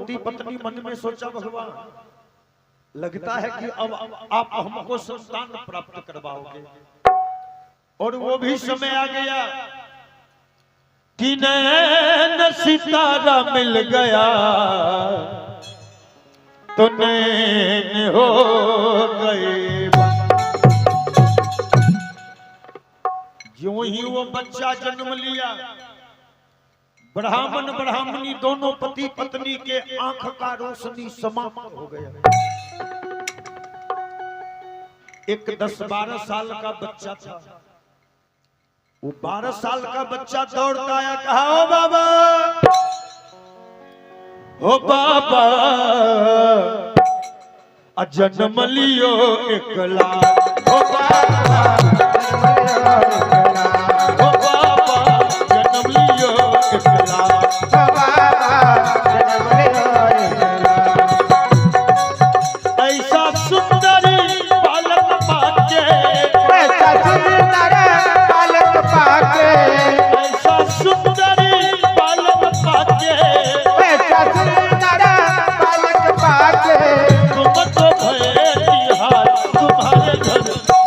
पति पत्नी मन में सोचा भगवान लगता है कि अब आप हमको संतान प्राप्त करवाओगे, और वो भी समय आ गया कि नैन सितारा मिल गया तो नैन हो गए। जो ही वो बच्चा जन्म लिया, ब्राह्मण ब्राह्मणी दोनों पति पत्नी के आंख का रोशनी समाप्त हो गया। एक 10-12 साल का बच्चा था, वो 12 साल का बच्चा दौड़ता आया, कहा ओ बाबा, ओ बाबा, जन्म लियो एकला, ओ बाबा, ओ बाबा, जन्म लियो एकला, ओ बाबा, जन्म लियो एकला। ऐसा सुंदरी बालक पाके, ऐसा सुंदर बालक पाके, ऐसा सुंदरी बालक पाके, ऐसा सुंदर बालक पाके, तुम तो भये तिहार तुम्हारे घर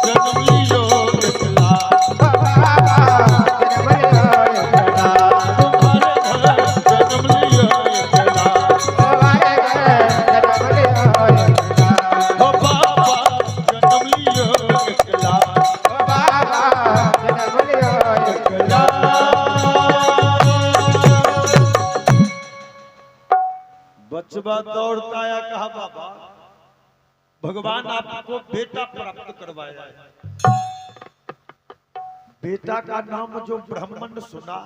जन्म लियो एकला, जन्म लियो एकला, तुम्हारे घर जन्म लियो एकला, तुम्हारे घर जन्म लियो एकला, ओ बाबा जन्म लियो एकला, ओ बाबा जन्म लियो एकला। बचवा दौड़ता आया, कहा बाबा, भगवान आपको बेटा प्राप्त करवाया है। बेटा का नाम जो ब्राह्मण सुना,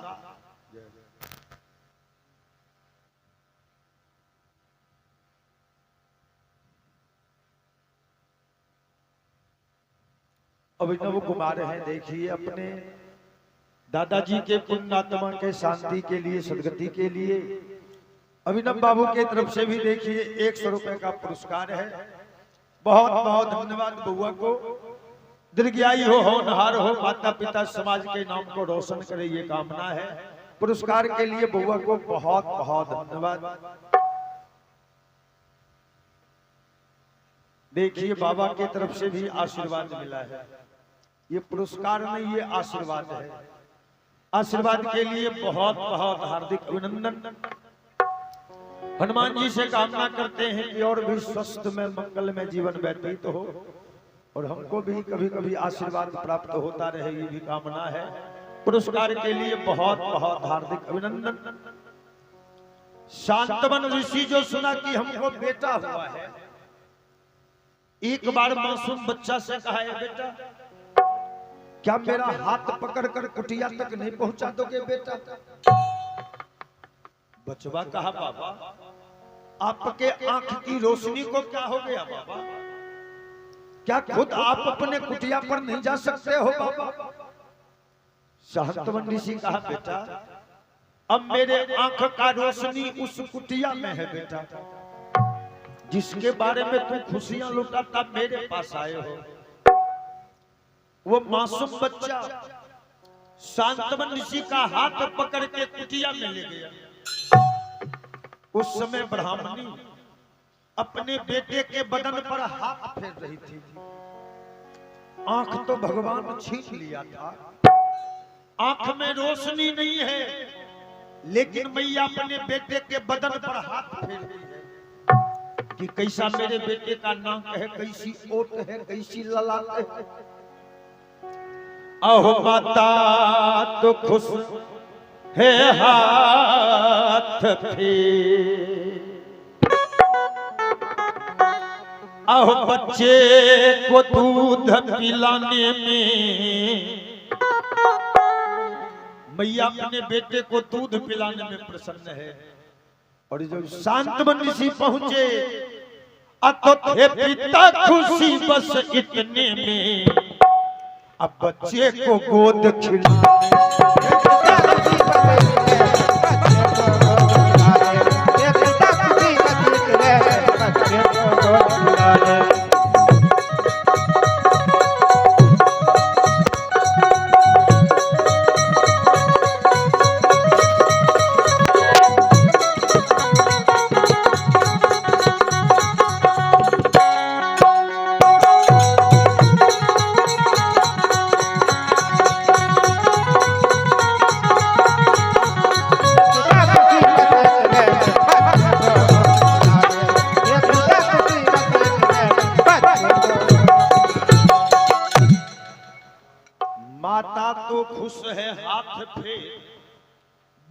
अभिनव कुमार हैं, देखिए अपने दादाजी के पुण्यात्मा के शांति के लिए, सदगति के लिए अभिनव बाबू के तरफ से भी देखिए 100 रुपए का पुरस्कार है। बहुत बहुत धन्यवाद। बउआ को दीर्घायु हो, होनहार हो, माता पिता समाज के नाम को रोशन करे, ये कामना है। पुरस्कार के लिए बउआ को बहुत बहुत धन्यवाद। देखिए बाबा की तरफ से भी आशीर्वाद मिला है। ये पुरस्कार नहीं, ये आशीर्वाद है। आशीर्वाद के लिए बहुत बहुत हार्दिक अभिनंदन। हनुमान जी से कामना करते हैं कि और भी स्वस्थ में मंगल में जीवन व्यतीत हो, और हमको भी कभी कभी आशीर्वाद प्राप्त होता रहे, ये भी कामना है। पुरस्कार के लिए बहुत बहुत हार्दिक अभिनंदन। शांतवन ऋषि जो सुना कि हमको बेटा हुआ है, एक बार मासूम बच्चा से कहा है, बेटा क्या मेरा हाथ पकड़कर कुटिया तक नहीं पहुंचा दोगे बेटा? बचवा कहा, बाबा आपके आंख की रोशनी को क्या हो गया बाबा? क्या खुद आप अपने कुटिया पर नहीं जा सकते हो बाबा? शांतवन ऋषि कहा, बेटा अब मेरे आंख का रोशनी उस कुटिया में है बेटा, जिसके बारे में तू खुशियां लुटाता मेरे पास आए हो। वो मासूम बच्चा शांतवन ऋषि का हाथ पकड़ के कुटिया में ले गया। उस समय ब्राह्मणी अपने बेटे के बदन पर हाथ फेर रही थी। आंख तो भगवान छीन लिया था, आंख में रोशनी नहीं है, लेकिन मैया अपने बेटे के बदन पर हाथ फेर रही है कि कैसा मेरे बेटे का नाक है, कैसी ओट है, कैसी ललाट है। अहो माता तो खुश है हाथ फेर, अहो बच्चे को दूध पिलाने में मैया अपने बेटे को दूध पिलाने में प्रसन्न है। और जब शांतवन ऋषि पहुंचे, तो थे पिता खुशी बस इतने में, अब बच्चे को गोद खिलाने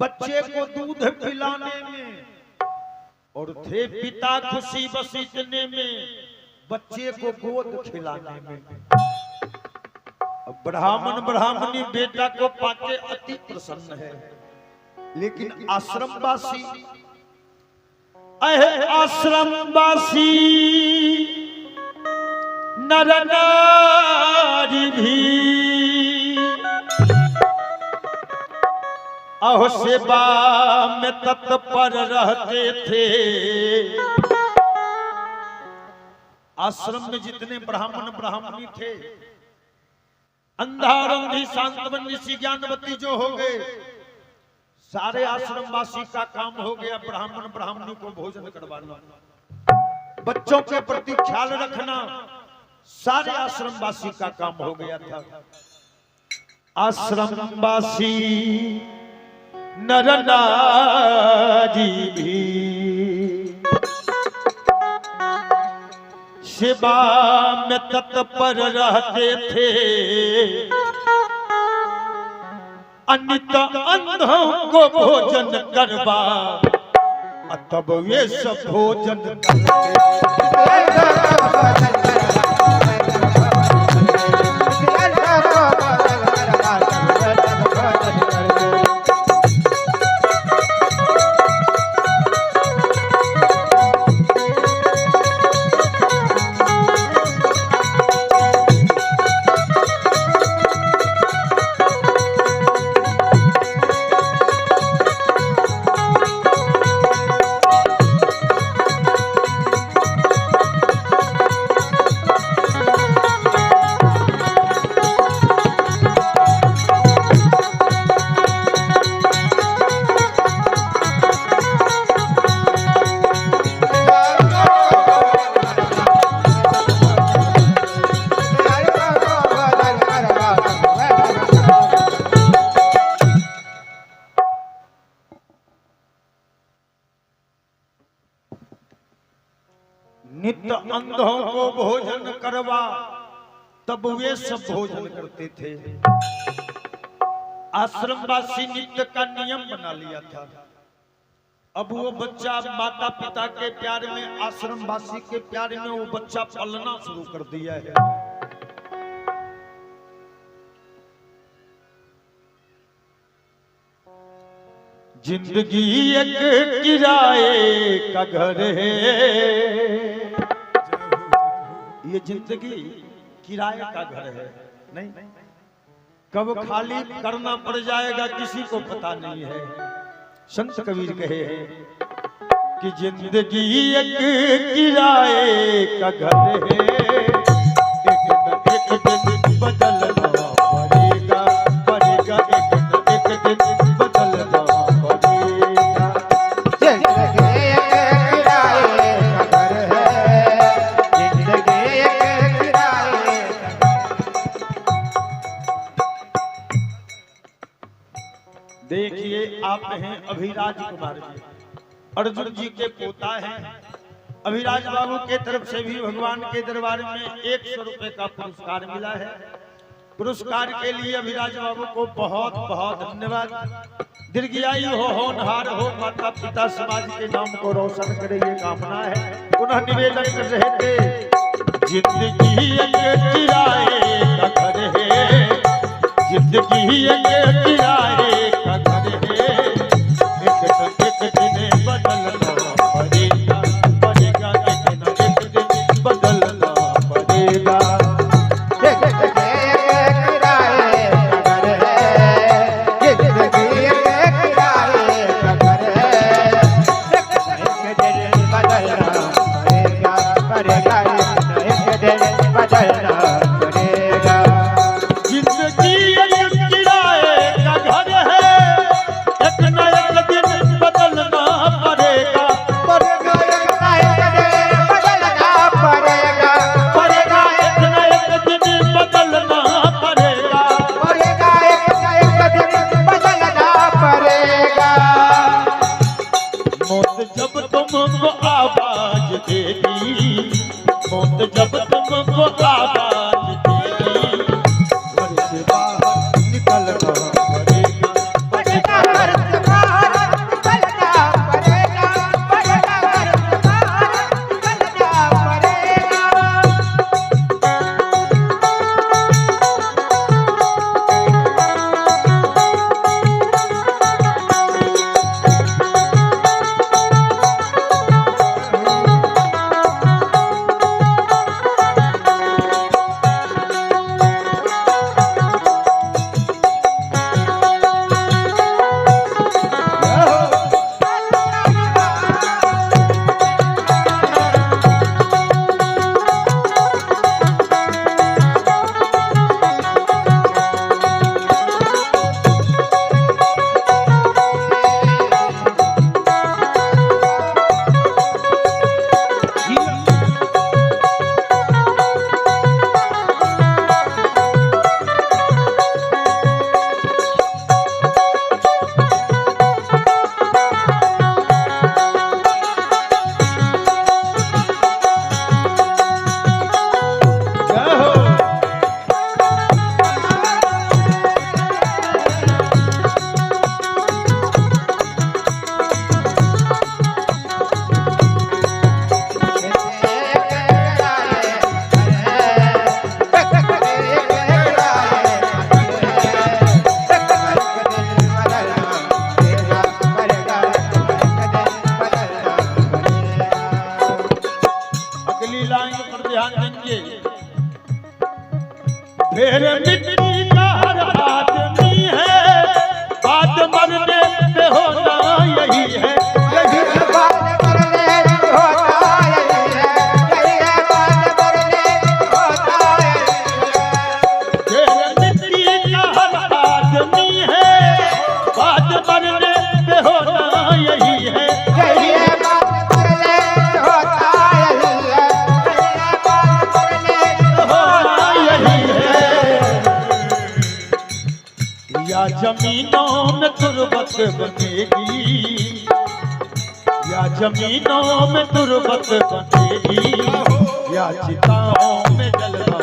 बच्चे को दूध पिलाने में और थे पिता खुशी बस इतने में बच्चे को गोद खिलाने में। ब्राह्मण ब्राह्मणी बेटा को पाके अति प्रसन्न है, लेकिन आश्रमवासी आश्रमवासी नर नारी भी अहो सेवा में तत्पर रहते थे। आश्रम में जितने ब्राह्मण ब्राह्मणी थे, अंधारंधी शांतवन ऋषि ज्ञानवती जो हो गए, सारे आश्रमवासी का काम हो गया ब्राह्मण ब्राह्मणी को भोजन करवाना, बच्चों के प्रति ख्याल रखना, सारे आश्रमवासी का काम हो गया था। आश्रमवासी नर नारी भी सेवा में तत्पर रहते थे। अनित अंधों को भोजन करवा तब वे सब भोजन करते। नित्य अंधों को भोजन करवा तब वे सब भोजन करते थे। आश्रमवासी नित्य का नियम बना लिया था। अब वो बच्चा माता पिता के प्यार में, आश्रमवासी के प्यार में वो बच्चा पलना शुरू कर दिया है। जिंदगी एक किराए का घर है, ये जिंदगी किराए का घर है, नहीं कब खाली करना पड़ जाएगा किसी को पता नहीं है। संत कबीर कहे हैं कि जिंदगी एक किराए का घर है, एक दिन बदलना पड़ेगा, पड़ेगा एक दिन बदलना पड़ेगा। जिंदगी एक किराए का घर है, जिंदगी एक किराए का। देखिए आप हैं अभिराज कुमार जी, अर्जुन जी के पोता हैं। अभिराज बाबू के तरफ से भी भगवान के दरबार में 100 रुपए का पुरस्कार मिला है। पुरस्कार के लिए अभिराज बाबू को बहुत बहुत धन्यवाद। दीर्घायु हो, होनहार हो, माता पिता समाज के नाम को रोशन करे, ये कामना है। पुनः निवेदन कर रहे थे, जिंदगी एक किराए का घर है, जिंदगी एक किराए का घर है, एक दिन बदलना पड़ेगा, पड़ेगा एक दिन बदलना पड़ेगा। जिंदगी एक किराए का घर है, जिंदगी एक किराए का घर है, एक दिन बदलना पड़ेगा, पड़ेगा एक दिन बदलना पड़ेगा। जिंदगी एक किराए का घर है, एक न एक दिन बदलना पड़ेगा, पड़ेगा एक दिन बदलना पड़ेगा, पड़ेगा एक न एक दिन बदलना पड़ेगा। पड़ेगा एक दिन बदलना पड़ेगा। मौत जब तुमको आवाज देगी, मौत जब तुमको आवाज देगी, घर से बाहर निकलना पड़ेगा, पड़ेगा घर से बाहर फिर मिट्टी का हर आदमी है, बात मरने पे होना यही है, यही है बात करने होता यही है बात करने होता फिर मिट्टी का हर आदमी है, बात मरने पे होना यही है, बात करने होता यही है बात करने होना यही है। या जमीनों में तुरबत बनेगी, या जमीनों में तुरबत बनेगी, या चिताओं में जलना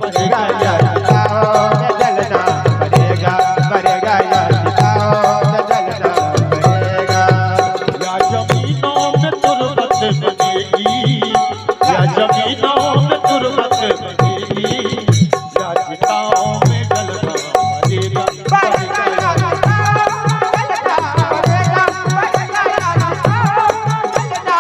मरेगा या चिताओं में जलना मरेगा मरेगा या चिताओं में जलना मरेगा या जमीनों में तुरबत बनेगी, या जमीनों में तुरबत बनेगी, या चिताओं में जलना मरेगा मरेगा या चिताओं में जलना मरेगा मरेगा या चिताओं में जलना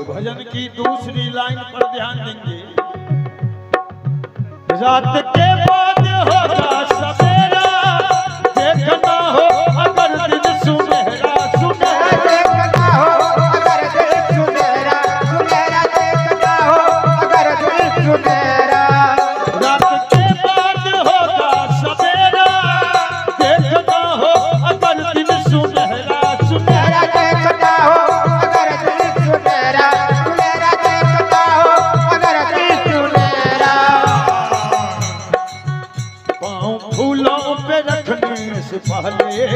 भजन की दूसरी लाइन पर ध्यान देंगे। रात के बाद होगा सवेरा, देखना हो अगर दिन सुनहरा सुनहरा, देखना हो अगर दिल सुनहरा सुनहरा देखना हो अगर दिल सुनहरा रात के बाद होगा सवेरा, देखना हो अगर दिन सुनहरा सुनहरा, देखना हो अगर दिल सुनहरा सुनहरा देखना हो अगर दिल सुनहरा पाँव फूलों पे रखने से पहले,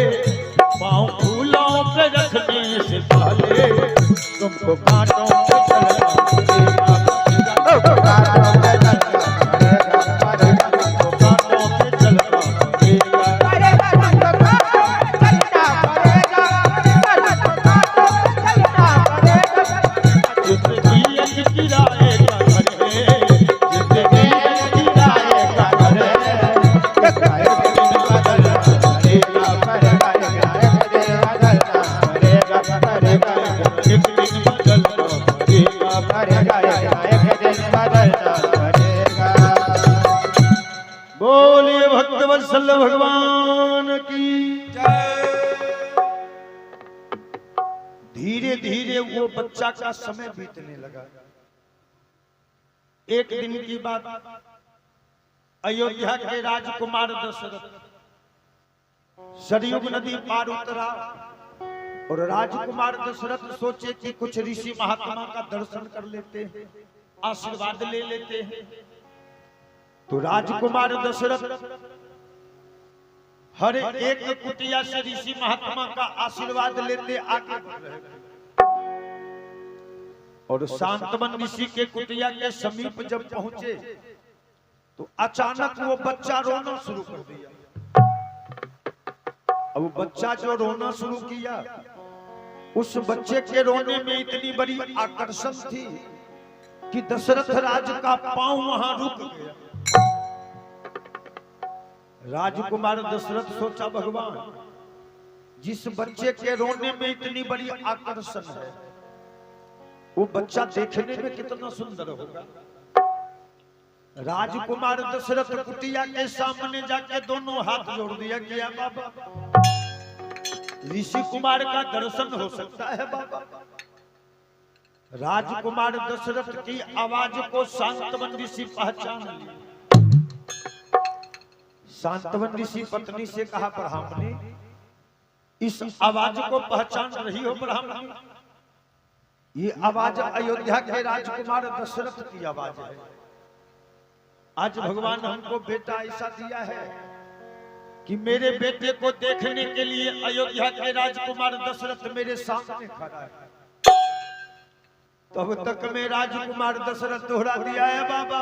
पाँव फूलों पे रखने से पहले तुमको कांटों पे चलना पड़ेगा, तुमको कांटों पे चलना पड़ेगा। जिंदगी एक किराए का घर है, जिंदगी एक किराए का घर है, एक दिन बदलना पड़ेगा। बोलिए भक्तवत्सल भगवान की जय। धीरे धीरे वो बच्चा का समय बीतने लगा। एक दिन की बात, अयोध्या के राजकुमार दशरथ सरयुग नदी पार उतरा और राजकुमार दशरथ सोचे कि कुछ ऋषि महात्मा का दर्शन कर लेते हैं, आशीर्वाद ले लेते हैं। तो राजकुमार दशरथ हर एक कुटिया से ऋषि महात्मा का आशीर्वाद लेते आगे बढ़ रहे थे। और शांतमन ऋषि के कुटिया के समीप जब पहुंचे तो अचानक वो बच्चा रोना शुरू कर दिया। अब वो बच्चा जो रोना शुरू किया, उस बच्चे के रोने में इतनी बड़ी आकर्षण थी कि दशरथ राज का पांव वहां रुक गया। राजकुमार दशरथ सोचा, भगवान जिस बच्चे के रोने में इतनी बड़ी आकर्षण है, वो बच्चा देखने में कितना सुंदर होगा। राजकुमार दशरथ कुटिया के सामने जाके दोनों हाथ जोड़ दिया, किया बाबा ऋषि कुमार का दर्शन हो सकता है बाबा। राजकुमार दशरथ की आवाज को शांतवन ऋषि पहचान लिया। शांतवन ऋषि पत्नी से कहा, ब्राह्मणी इस आवाज को पहचान रही हो ब्राह्मणी? ये आवाज अयोध्या के राजकुमार दशरथ की आवाज है। आज भगवान हमको बेटा ऐसा दिया है कि मेरे बेटे को देखने के लिए अयोध्या के राजकुमार दशरथ मेरे सामने खड़ा है। तब तक में राजकुमार दशरथ दोहरा दिया है, बाबा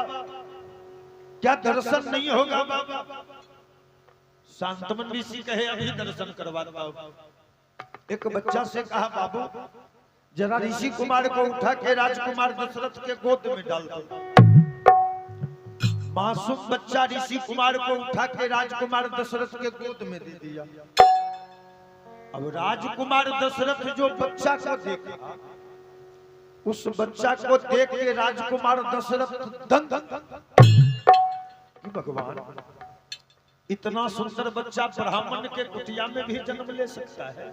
क्या दर्शन नहीं होगा बाबा? शांतवन ऋषि कहे, अभी दर्शन करवाता हूं। एक बच्चा से कहा, बाबू जरा ऋषि कुमार को उठा के राजकुमार दशरथ के गोद में डाल दो। मासूम बच्चा ऋषि कुमार को उठा के राजकुमार दशरथ के गोद में दे दिया। अब राजकुमार दशरथ जो बच्चा को देखा, उस बच्चा को देख के राजकुमार दशरथ दंग कि भगवान इतना सुंदर बच्चा ब्राह्मण के कुटिया में भी जन्म ले सकता है।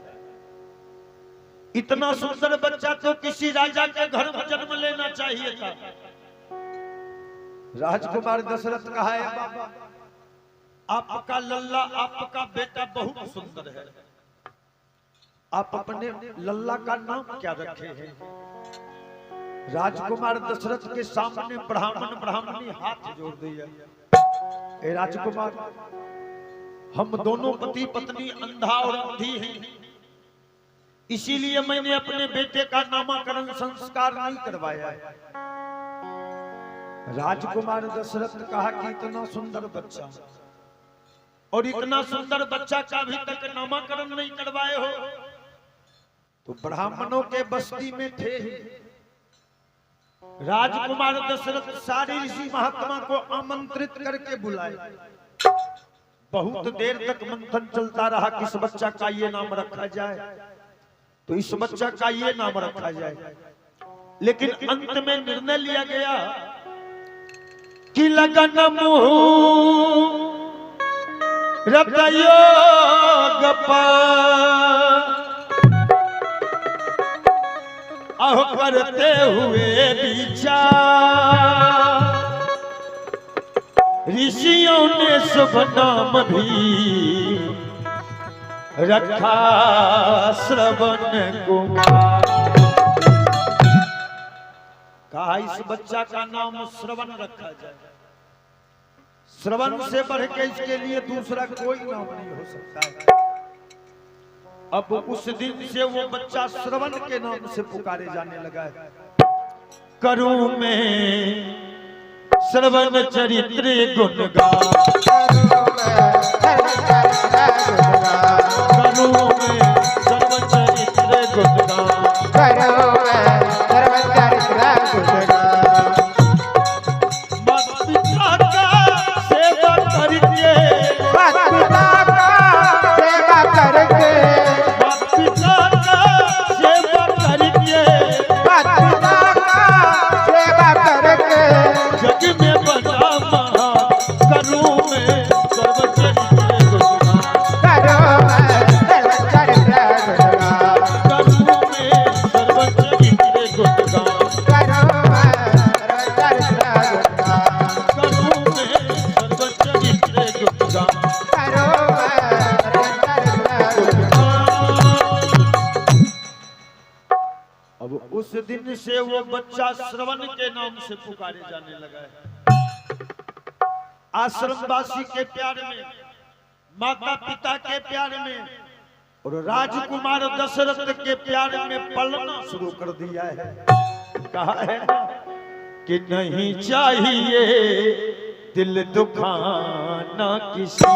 इतना सुंदर बच्चा तो किसी राजा के घर में जन्म लेना चाहिए था। राजकुमार दशरथ कहा है, बाबा आपका लल्ला, आपका बेटा बहुत सुंदर है। आप अपने लल्ला का नाम क्या रखे हैं? राजकुमार दशरथ के सामने ब्राह्मण ब्राह्मणी हाथ जोड़ दिया। ए राजकुमार, हम दोनों पति पत्नी अंधा और अंधी हैं, इसीलिए मैंने अपने बेटे का नामकरण संस्कार नहीं करवाया है। राजकुमार दशरथ कहा कि इतना सुंदर बच्चा और इतना सुंदर बच्चा का अभी तक नामकरण नहीं करवाए हो, तो ब्राह्मणों के बस्ती में थे ही। राजकुमार दशरथ सारे ऋषि महात्मा को आमंत्रित करके बुलाए। बहुत देर तक मंथन चलता रहा, किस बच्चा का ये नाम रखा जाए, तो इस बच्चा का ये नाम रखा जाए। लेकिन अंत में निर्णय लिया गया कि लगन मुहूर्त अहो करते हुए विचार, ऋषियों ने शुभ नाम भी रखा श्रवण कुमार। कहा इस बच्चा का नाम श्रवण रखा जाए। श्रवण से बढ़ के इसके लिए दूसरा कोई नाम नहीं हो सकता है। अब उस दिन से वो बच्चा श्रवण के नाम से पुकारे जाने लगा है। करूं मैं श्रवण चरित्र गुणगान, करूं मैं श्रवण चरित्र गुणगान, उस दिन से वो बच्चा श्रवण के नाम से पुकारे जाने लगा है। आश्रमवासी के प्यार में, माता पिता के प्यार में और राजकुमार दशरथ के प्यार में पलना शुरू कर दिया है। कहा है ना कि नहीं चाहिए दिल दुखाना किसी,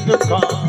जिसका